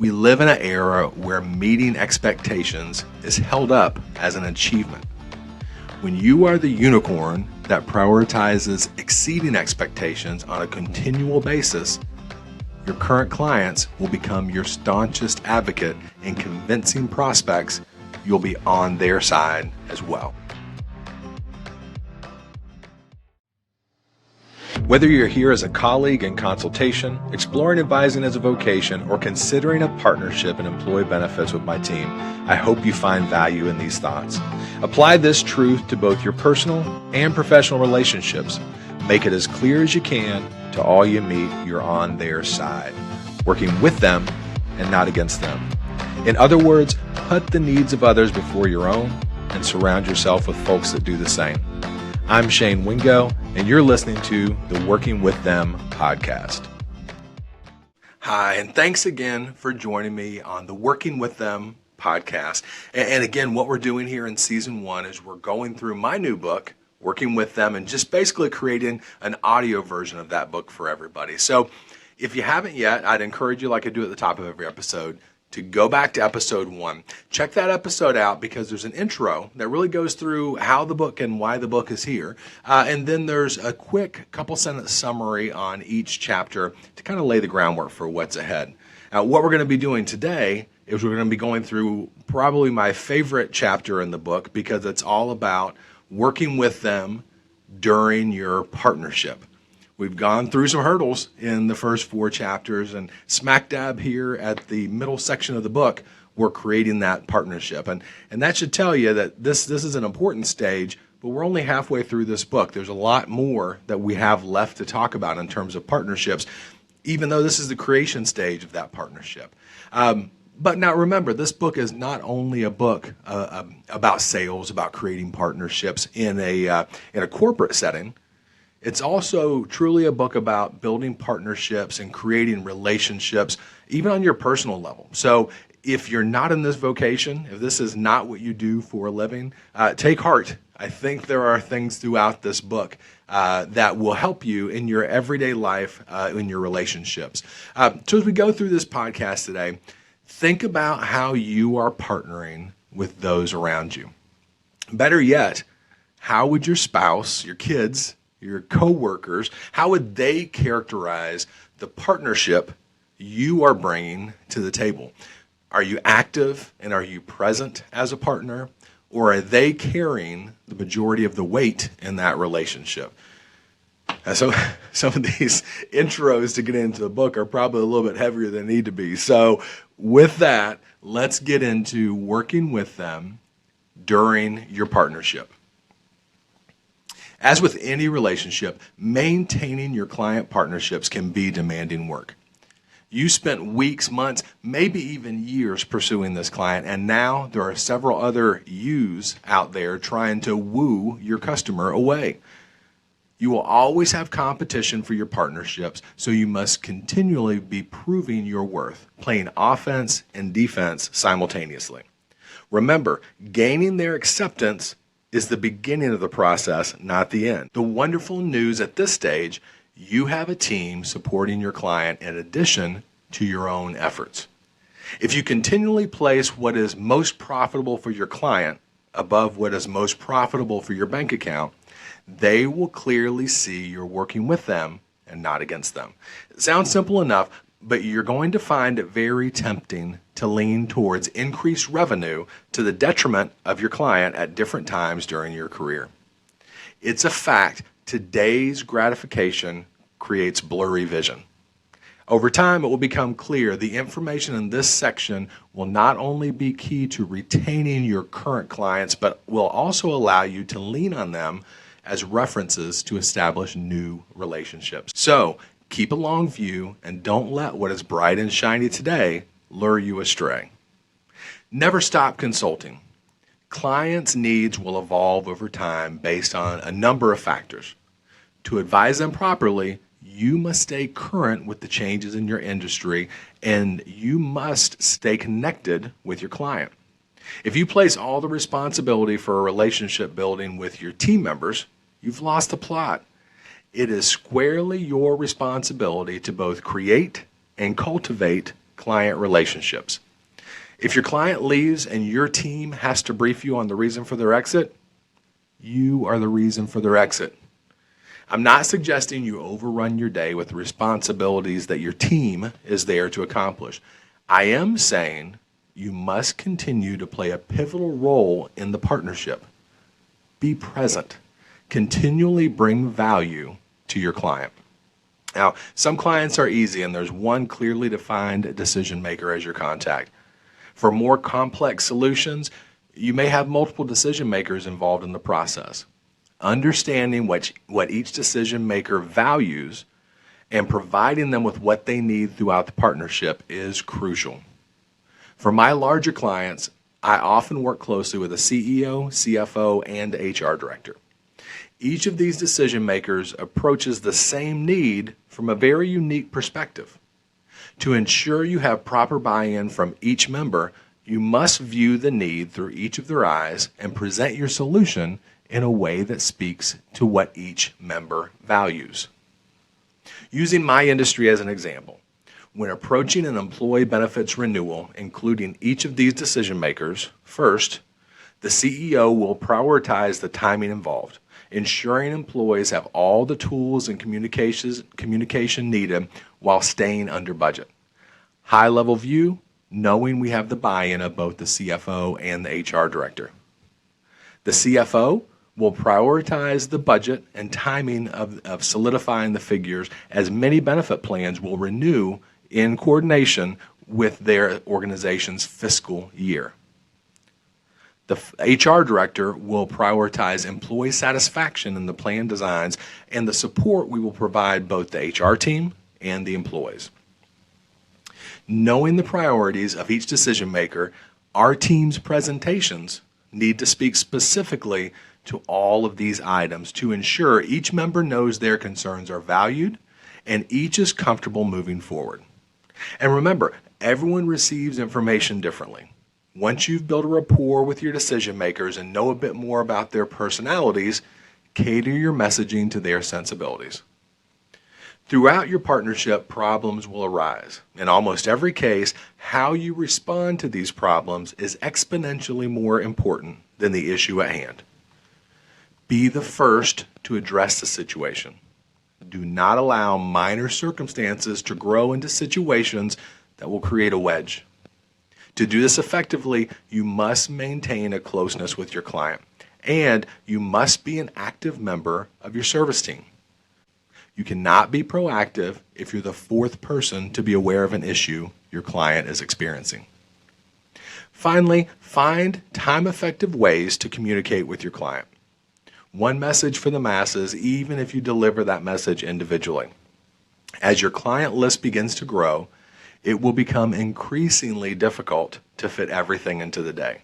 We live in an era where meeting expectations is held up as an achievement. When you are the unicorn that prioritizes exceeding expectations on a continual basis, your current clients will become your staunchest advocate in convincing prospects you'll be on their side as well. Whether you're here as a colleague in consultation, exploring advising as a vocation, or considering a partnership in employee benefits with my team, I hope you find value in these thoughts. Apply this truth to both your personal and professional relationships. Make it as clear as you can to all you meet you're on their side, working with them and not against them. In other words, put the needs of others before your own and surround yourself with folks that do the same. I'm Shane Wingo, and you're listening to the Working With Them podcast. Hi, and thanks again for joining me on the Working With Them podcast. And again, what we're doing here in season 1 is we're going through my new book, Working With Them, and just basically creating an audio version of that book for everybody. So if you haven't yet, I'd encourage you, like I do at the top of every episode, to go back to episode 1. Check that episode out because there's an intro that really goes through how the book and why the book is here. And then there's a quick couple sentence summary on each chapter to kind of lay the groundwork for what's ahead. Now, what we're going to be doing today is we're going to be going through probably my favorite chapter in the book because it's all about working with them during your partnership. We've gone through some hurdles in the first 4 chapters, and smack dab here at the middle section of the book, we're creating that partnership. And that should tell you that this is an important stage, but we're only halfway through this book. There's a lot more that we have left to talk about in terms of partnerships, even though this is the creation stage of that partnership. But now remember, this book is not only a book about sales, about creating partnerships in a corporate setting. It's also truly a book about building partnerships and creating relationships, even on your personal level. So if you're not in this vocation, if this is not what you do for a living, take heart. I think there are things throughout this book that will help you in your everyday life, in your relationships. So as we go through this podcast today, think about how you are partnering with those around you. Better yet, how would your spouse, your kids, your coworkers, how would they characterize the partnership you are bringing to the table? Are you active and are you present as a partner, or are they carrying the majority of the weight in that relationship? And so some of these intros to get into the book are probably a little bit heavier than they need to be. So with that, let's get into working with them during your partnership. As with any relationship, maintaining your client partnerships can be demanding work. You spent weeks, months, maybe even years pursuing this client, and now there are several other yous out there trying to woo your customer away. You will always have competition for your partnerships, so you must continually be proving your worth, playing offense and defense simultaneously. Remember, gaining their acceptance is the beginning of the process, not the end. The wonderful news at this stage, you have a team supporting your client in addition to your own efforts. If you continually place what is most profitable for your client above what is most profitable for your bank account, they will clearly see you're working with them and not against them. It sounds simple enough, but you're going to find it very tempting to lean towards increased revenue to the detriment of your client at different times during your career. It's a fact, today's gratification creates blurry vision. Over time, it will become clear the information in this section will not only be key to retaining your current clients, but will also allow you to lean on them as references to establish new relationships. So, keep a long view and don't let what is bright and shiny today lure you astray. Never stop consulting. Clients' needs will evolve over time based on a number of factors. To advise them properly, you must stay current with the changes in your industry, and you must stay connected with your client. If you place all the responsibility for a relationship building with your team members, you've lost the plot. It is squarely your responsibility to both create and cultivate client relationships. If your client leaves and your team has to brief you on the reason for their exit, you are the reason for their exit. I'm not suggesting you overrun your day with the responsibilities that your team is there to accomplish. I am saying you must continue to play a pivotal role in the partnership. Be present. Continually bring value to your client. Now, some clients are easy and there's one clearly defined decision maker as your contact. For more complex solutions, you may have multiple decision makers involved in the process. Understanding what each decision maker values and providing them with what they need throughout the partnership is crucial. For my larger clients, I often work closely with a CEO, CFO, and HR director. Each of these decision makers approaches the same need from a very unique perspective. To ensure you have proper buy-in from each member, you must view the need through each of their eyes and present your solution in a way that speaks to what each member values. Using my industry as an example, when approaching an employee benefits renewal, including each of these decision makers, first, the CEO will prioritize the timing involved, ensuring employees have all the tools and communication needed while staying under budget. High-level view, knowing we have the buy-in of both the CFO and the HR director. The CFO will prioritize the budget and timing of solidifying the figures, as many benefit plans will renew in coordination with their organization's fiscal year. The HR director will prioritize employee satisfaction in the plan designs and the support we will provide both the HR team and the employees. Knowing the priorities of each decision maker, our team's presentations need to speak specifically to all of these items to ensure each member knows their concerns are valued and each is comfortable moving forward. And remember, everyone receives information differently. Once you've built a rapport with your decision makers and know a bit more about their personalities, cater your messaging to their sensibilities. Throughout your partnership, problems will arise. In almost every case, how you respond to these problems is exponentially more important than the issue at hand. Be the first to address the situation. Do not allow minor circumstances to grow into situations that will create a wedge. To do this effectively, you must maintain a closeness with your client, and you must be an active member of your service team. You cannot be proactive if you're the fourth person to be aware of an issue your client is experiencing. Finally, find time-effective ways to communicate with your client. One message for the masses, even if you deliver that message individually. As your client list begins to grow, it will become increasingly difficult to fit everything into the day.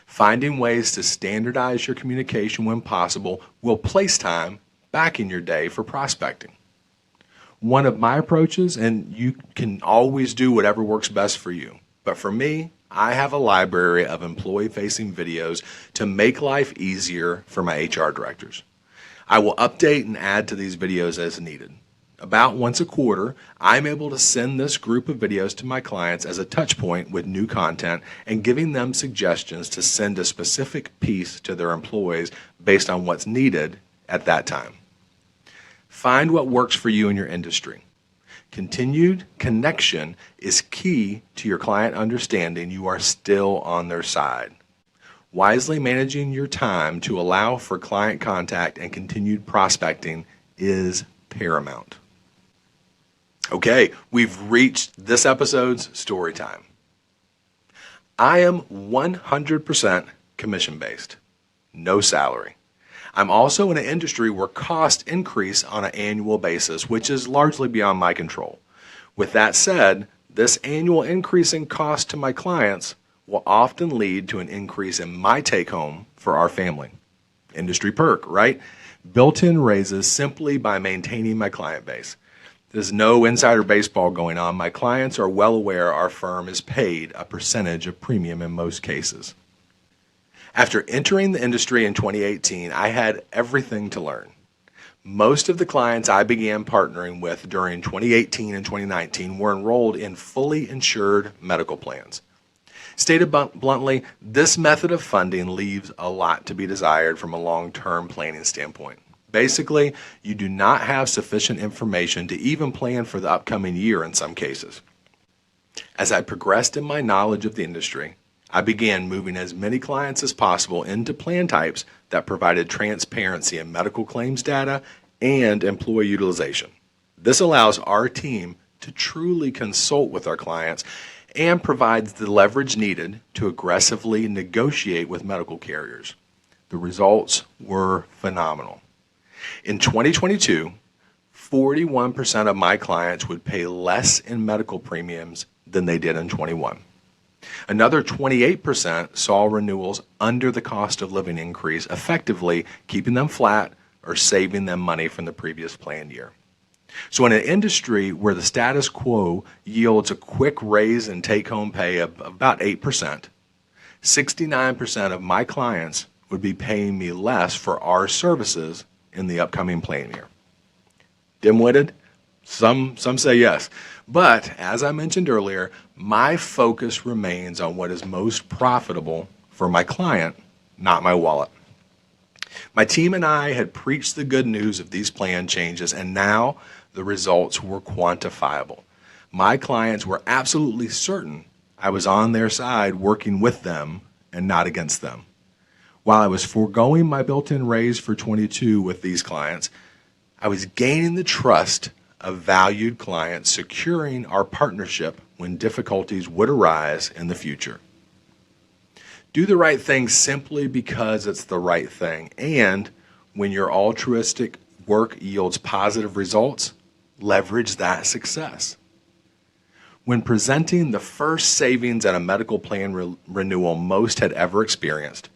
Finding ways to standardize your communication when possible will place time back in your day for prospecting. One of my approaches, and you can always do whatever works best for you, but for me, I have a library of employee-facing videos to make life easier for my HR directors. I will update and add to these videos as needed. About once a quarter, I'm able to send this group of videos to my clients as a touch point with new content and giving them suggestions to send a specific piece to their employees based on what's needed at that time. Find what works for you in your industry. Continued connection is key to your client understanding you are still on their side. Wisely managing your time to allow for client contact and continued prospecting is paramount. Okay, we've reached this episode's story time. I am 100% commission-based, no salary. I'm also in an industry where costs increase on an annual basis, which is largely beyond my control. With that said, this annual increase in cost to my clients will often lead to an increase in my take-home for our family. Industry perk, right? Built-in raises simply by maintaining my client base. There's no insider baseball going on. My clients are well aware our firm is paid a percentage of premium in most cases. After entering the industry in 2018, I had everything to learn. Most of the clients I began partnering with during 2018 and 2019 were enrolled in fully insured medical plans. Stated bluntly, this method of funding leaves a lot to be desired from a long-term planning standpoint. Basically, you do not have sufficient information to even plan for the upcoming year in some cases. As I progressed in my knowledge of the industry, I began moving as many clients as possible into plan types that provided transparency in medical claims data and employee utilization. This allows our team to truly consult with our clients and provides the leverage needed to aggressively negotiate with medical carriers. The results were phenomenal. In 2022, 41% of my clients would pay less in medical premiums than they did in 21. Another 28% saw renewals under the cost of living increase, effectively keeping them flat or saving them money from the previous plan year. So in an industry where the status quo yields a quick raise in take-home pay of about 8%, 69% of my clients would be paying me less for our services in the upcoming plan year. Dim-witted? Some say yes. But as I mentioned earlier, my focus remains on what is most profitable for my client, not my wallet. My team and I had preached the good news of these plan changes, and now the results were quantifiable. My clients were absolutely certain I was on their side working with them and not against them. While I was foregoing my built-in raise for 22 with these clients, I was gaining the trust of valued clients, securing our partnership when difficulties would arise in the future. Do the right thing simply because it's the right thing, and when your altruistic work yields positive results, leverage that success. When presenting the first savings at a medical plan renewal most had ever experienced,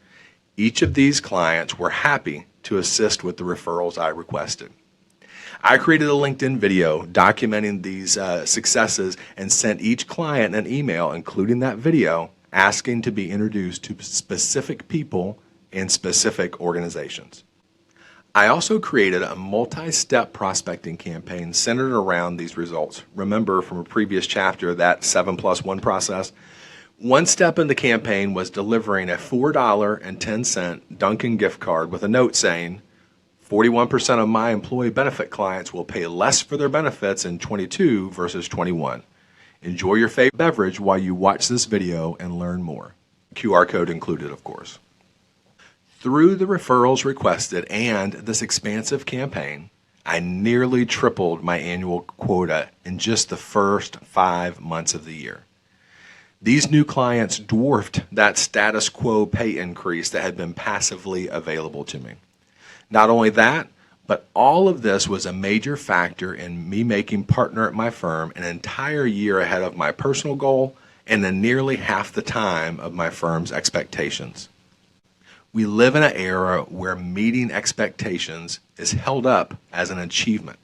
each of these clients were happy to assist with the referrals I requested. I created a LinkedIn video documenting these successes and sent each client an email, including that video, asking to be introduced to specific people in specific organizations. I also created a multi-step prospecting campaign centered around these results. Remember from a previous chapter that 7+1 process? One step in the campaign was delivering a $4.10 Dunkin' gift card with a note saying, 41% of my employee benefit clients will pay less for their benefits in 22 versus 21. Enjoy your favorite beverage while you watch this video and learn more. QR code included, of course. Through the referrals requested and this expansive campaign, I nearly tripled my annual quota in just the first 5 months of the year. These new clients dwarfed that status quo pay increase that had been passively available to me. Not only that, but all of this was a major factor in me making partner at my firm an entire year ahead of my personal goal and in nearly half the time of my firm's expectations. We live in an era where meeting expectations is held up as an achievement.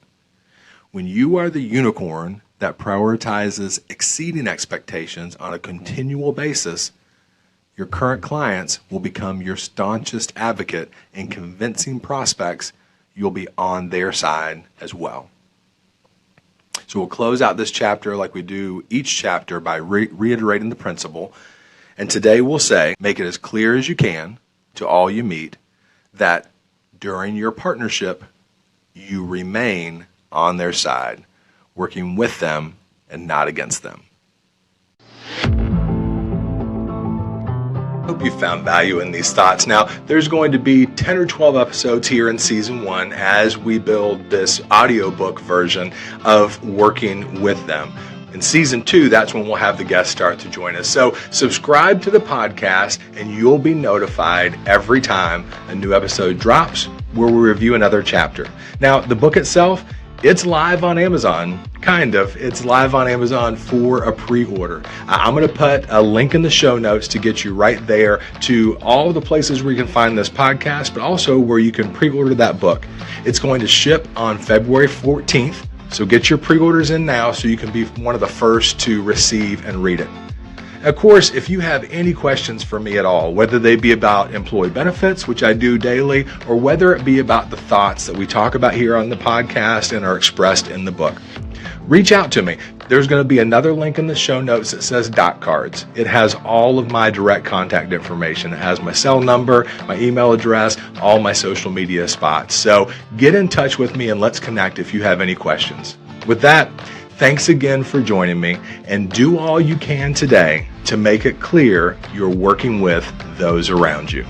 When you are the unicorn that prioritizes exceeding expectations on a continual basis, your current clients will become your staunchest advocate in convincing prospects you'll be on their side as well. So we'll close out this chapter like we do each chapter by reiterating the principle. And today we'll say, make it as clear as you can to all you meet that during your partnership, you remain on their side, working with them and not against them. Hope you found value in these thoughts. Now, there's going to be 10 or 12 episodes here in season 1 as we build this audiobook version of working with them. In season 2, that's when we'll have the guests start to join us. So subscribe to the podcast and you'll be notified every time a new episode drops where we review another chapter. Now, the book itself, it's live on Amazon, kind of. It's live on Amazon for a pre-order. I'm going to put a link in the show notes to get you right there to all the places where you can find this podcast, but also where you can pre-order that book. It's going to ship on February 14th, so get your pre-orders in now so you can be one of the first to receive and read it. Of course, if you have any questions for me at all, whether they be about employee benefits, which I do daily, or whether it be about the thoughts that we talk about here on the podcast and are expressed in the book, reach out to me. There's going to be another link in the show notes that says Dot Cards. It has all of my direct contact information. It has my cell number, my email address, all my social media spots. So get in touch with me and let's connect if you have any questions. With that, thanks again for joining me, and do all you can today to make it clear you're working with those around you.